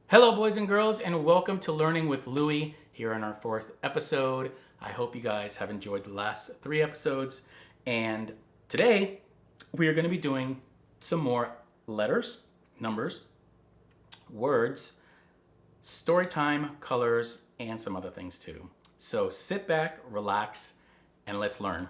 Hello, boys and girls, and welcome to Learning with Louie here in our fourth episode. I hope you guys have enjoyed the last three episodes. And today we are going to be doing some more letters, numbers, words, story time, colors, and some other things too. So sit back, relax, and let's learn.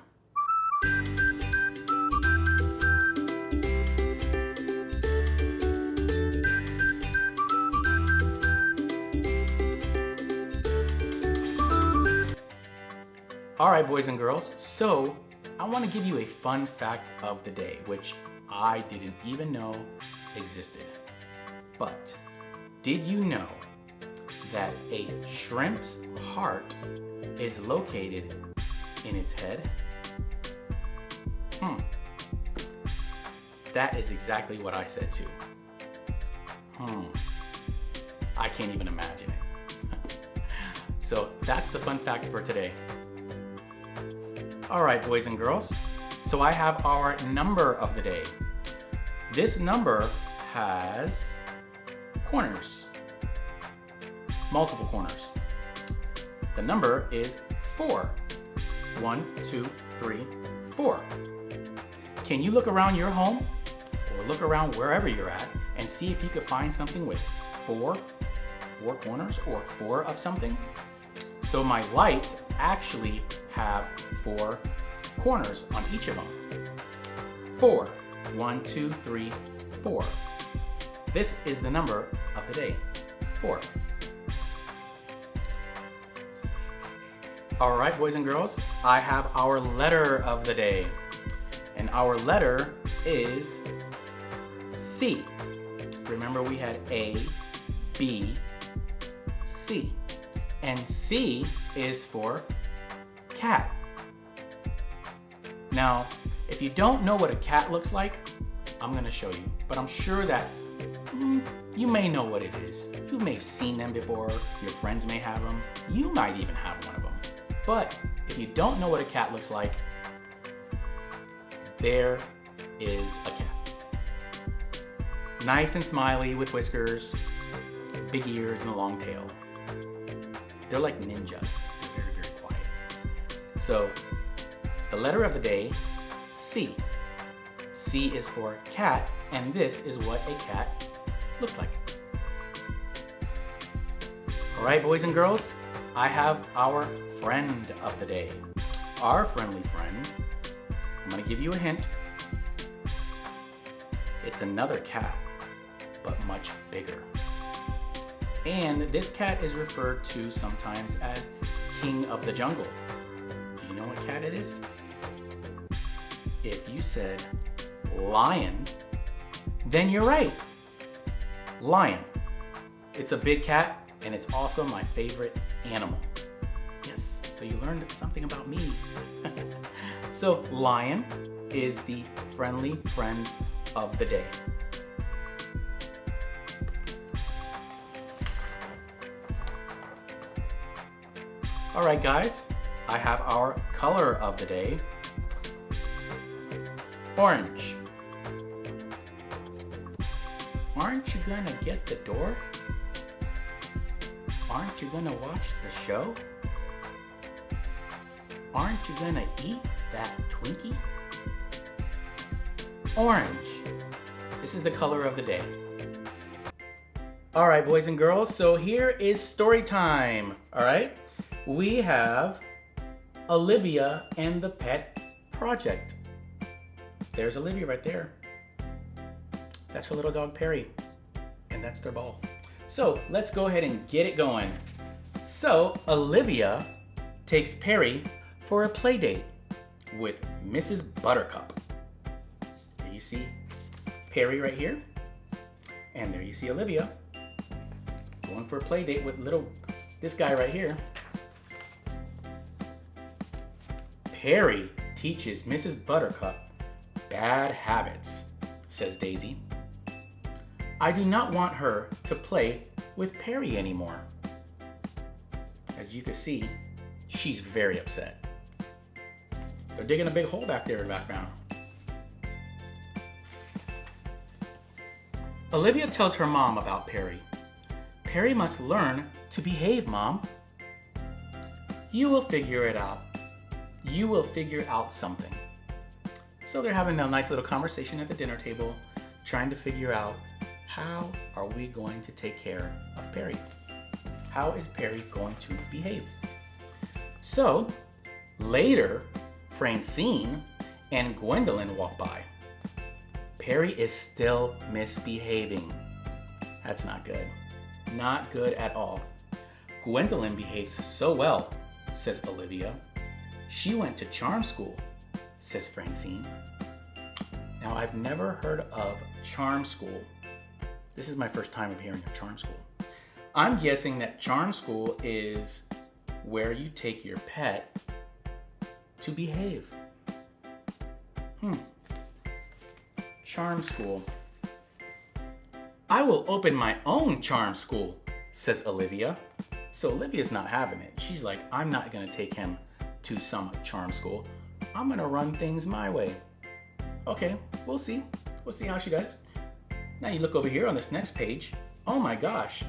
All right, boys and girls, so I want to give you a fun fact of the day, which I didn't even know existed. But did you know that a shrimp's heart is located in its head? That is exactly what I said too. I can't even imagine it. So that's the fun fact for today. All right, boys and girls, so I have our number of the day. This number has corners, multiple corners. The number is 4. 1, 2, 3, 4. Can you look around your home or look around wherever you're at and see if you could find something with four corners or 4 of something? So my lights actually have 4 corners on each of them. 4. 1, 2, 3, 4. This is the number of the day. 4. All right, boys and girls, I have our letter of the day. And our letter is C. Remember we had A, B, C. And C is for cat. Now, if you don't know what a cat looks like, I'm gonna show you, but I'm sure that you may know what it is. You may have seen them before, your friends may have them, you might even have one of them. But if you don't know what a cat looks like, there is a cat. Nice and smiley with whiskers, big ears, and a long tail. They're like ninjas. They're very, very quiet. So, the letter of the day, C. C is for cat, and this is what a cat looks like. All right, boys and girls, I have our friend of the day. Our friendly friend, I'm gonna give you a hint. It's another cat, but much bigger. And this cat is referred to sometimes as King of the Jungle. Do you know what cat it is? If you said lion, then you're right. Lion. It's a big cat, and it's also my favorite animal. Yes, so you learned something about me. So lion is the friendly friend of the day. All right, guys, I have our color of the day. Orange. Aren't you gonna get the door? Aren't you gonna watch the show? Aren't you gonna eat that Twinkie? Orange. This is the color of the day. All right, boys and girls, so here is story time, all right? We have Olivia and the Pet Project. There's Olivia right there. That's her little dog Perry, and that's their ball. So let's go ahead and get it going. So Olivia takes Perry for a play date with Mrs. Buttercup. There you see Perry right here, and there you see Olivia going for a play date with this guy right here. Perry teaches Mrs. Buttercup bad habits, says Daisy. I do not want her to play with Perry anymore. As you can see, she's very upset. They're digging a big hole back there in the background. Olivia tells her mom about Perry. Perry must learn to behave, Mom. You will figure it out. You will figure out something. So they're having a nice little conversation at the dinner table, trying to figure out how are we going to take care of Perry? How is Perry going to behave? So later, Francine and Gwendolyn walk by. Perry is still misbehaving. That's not good. Not good at all. Gwendolyn behaves so well, says Olivia. She went to charm school, says Francine. Now, I've never heard of charm school. This is my first time of hearing of charm school. I'm guessing that charm school is where you take your pet to behave. Charm school. I will open my own charm school, says Olivia. So Olivia's not having it. She's like, I'm not gonna take him to some charm school. I'm gonna run things my way. Okay, we'll see. We'll see how she does. Now you look over here on this next page. Oh my gosh.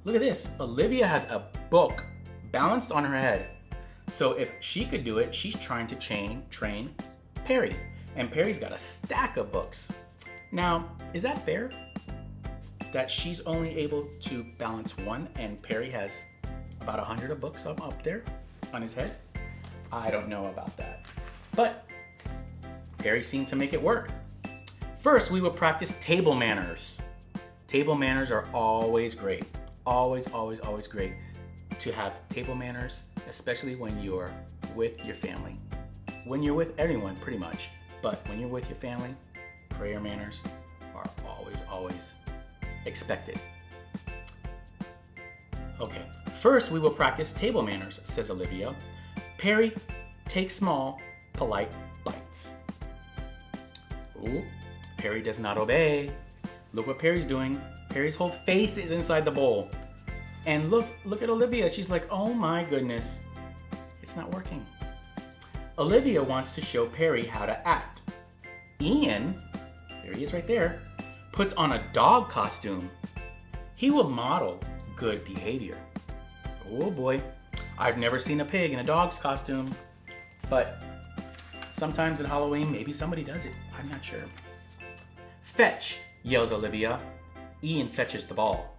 Look at this. Olivia has a book balanced on her head. So if she could do it, she's trying to train Perry. And Perry's got a stack of books. Now, is that fair? That she's only able to balance one and Perry has about 100 of books up there on his head? I don't know about that. But Perry seemed to make it work. First, we will practice table manners. Table manners are always great. Always, always, always great to have table manners, especially when you're with your family. When you're with everyone, pretty much. But when you're with your family, prayer manners are always, always expected. Okay, first we will practice table manners, says Olivia. Perry, take small, polite bites. Ooh, Perry does not obey. Look what Perry's doing. Perry's whole face is inside the bowl. And look at Olivia. She's like, oh my goodness, it's not working. Olivia wants to show Perry how to act. Ian, there he is right there, puts on a dog costume. He will model good behavior. Oh boy, I've never seen a pig in a dog's costume, but sometimes in Halloween, maybe somebody does it. I'm not sure. Fetch, yells Olivia. Ian fetches the ball.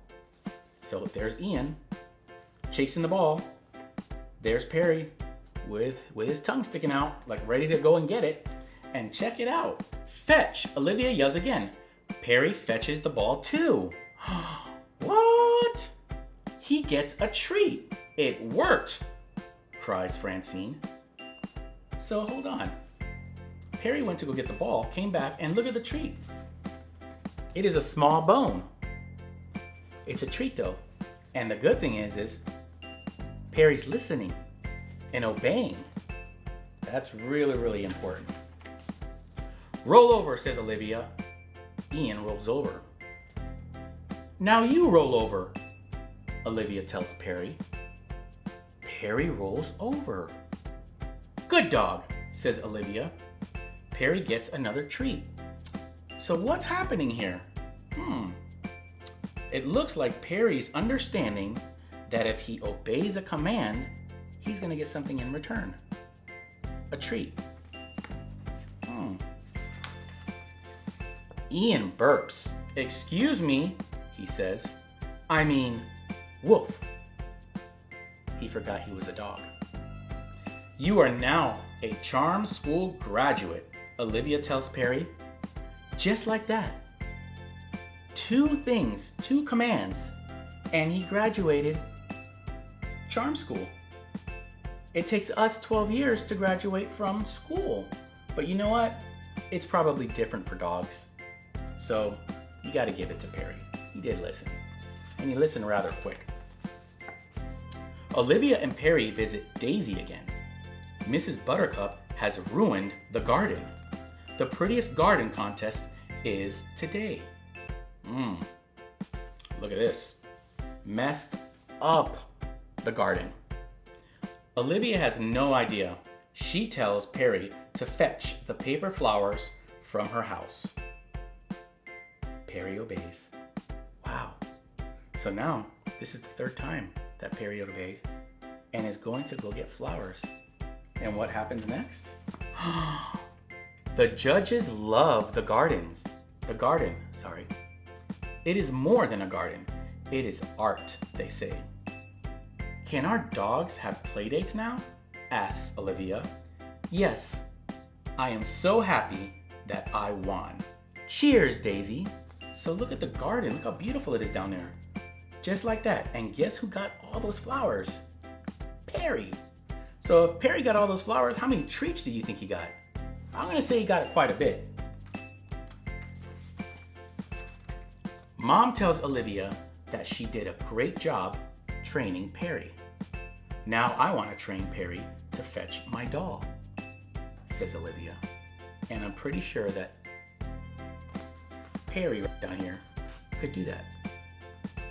So there's Ian chasing the ball. There's Perry with his tongue sticking out, like ready to go and get it. And check it out. Fetch, Olivia yells again. Perry fetches the ball too. What? He gets a treat. It worked, cries Francine. So hold on. Perry went to go get the ball, came back, and look at the treat. It is a small bone. It's a treat though. And the good thing is Perry's listening and obeying. That's really, really important. Roll over, says Olivia. Ian rolls over. Now you roll over, Olivia tells Perry. Perry rolls over. Good dog, says Olivia. Perry gets another treat. So what's happening here? It looks like Perry's understanding that if he obeys a command, he's gonna get something in return. A treat. Ian burps. Excuse me, he says. I mean, woof. He forgot he was a dog. You are now a charm school graduate, Olivia tells Perry. Just like that. 2 things, 2 commands, and he graduated charm school. It takes us 12 years to graduate from school. But you know what? It's probably different for dogs. So you got to give it to Perry. He did listen. And he listened rather quick. Olivia and Perry visit Daisy again. Mrs. Buttercup has ruined the garden. The prettiest garden contest is today. Look at this. Messed up the garden. Olivia has no idea. She tells Perry to fetch the paper flowers from her house. Perry obeys. Wow. So now, this is the third time that Perry obeyed and is going to go get flowers. And what happens next? The judges love the garden. It is more than a garden. It is art, they say. Can our dogs have play dates now? Asks Olivia. Yes, I am so happy that I won. Cheers, Daisy. So look at the garden. Look how beautiful it is down there. Just like that. And guess who got all those flowers? Perry. So if Perry got all those flowers, how many treats do you think he got? I'm gonna say he got quite a bit. Mom tells Olivia that she did a great job training Perry. Now I want to train Perry to fetch my doll, says Olivia. And I'm pretty sure that Perry right down here could do that.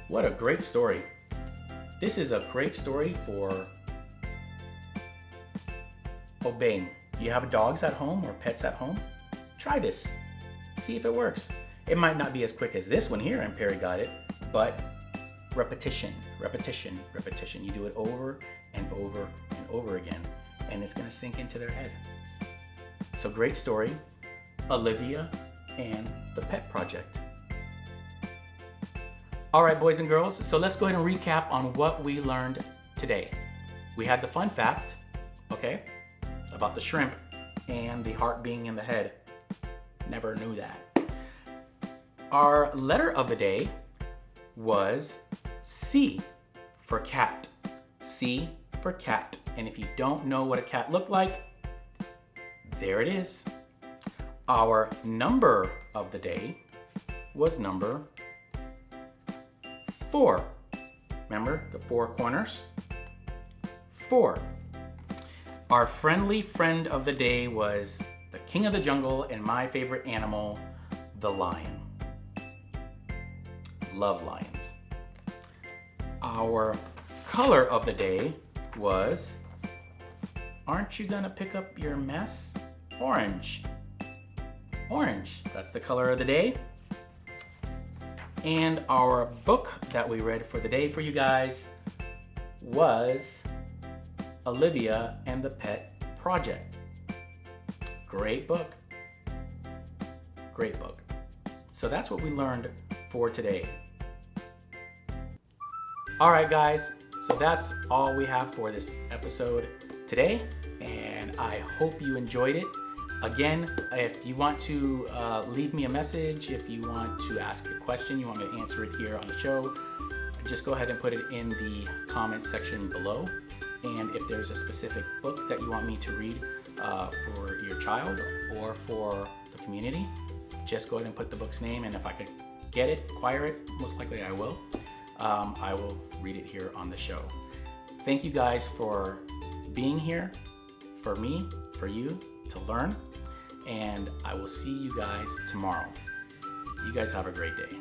What a great story. This is a great story for obeying. Do you have dogs at home or pets at home? Try this. See if it works. It might not be as quick as this one here and Perry got it, but repetition, repetition, repetition. You do it over and over and over again, and it's gonna sink into their head. So great story, Olivia and the Pet Project. All right, boys and girls, so let's go ahead and recap on what we learned today. We had the fun fact, okay, about the shrimp and the heart being in the head. Never knew that. Our letter of the day was C for cat. C for cat. And if you don't know what a cat looked like, there it is. Our number of the day was number 4. Remember the 4 corners? 4. Our friendly friend of the day was the king of the jungle and my favorite animal, the lion. Love lions. Our color of the day was, aren't you gonna pick up your mess? Orange. Orange, that's the color of the day. And our book that we read for the day for you guys was Olivia and the Pet Project. Great book. Great book. So that's what we learned for today. All right, guys, so that's all we have for this episode today, and I hope you enjoyed it. Again, if you want to leave me a message, if you want to ask a question, you want me to answer it here on the show, just go ahead and put it in the comment section below. And if there's a specific book that you want me to read for your child or for the community, just go ahead and put the book's name, and if I could get it, acquire it, most likely I will read it here on the show. Thank you guys for being here, for me, for you to learn, and I will see you guys tomorrow. You guys have a great day.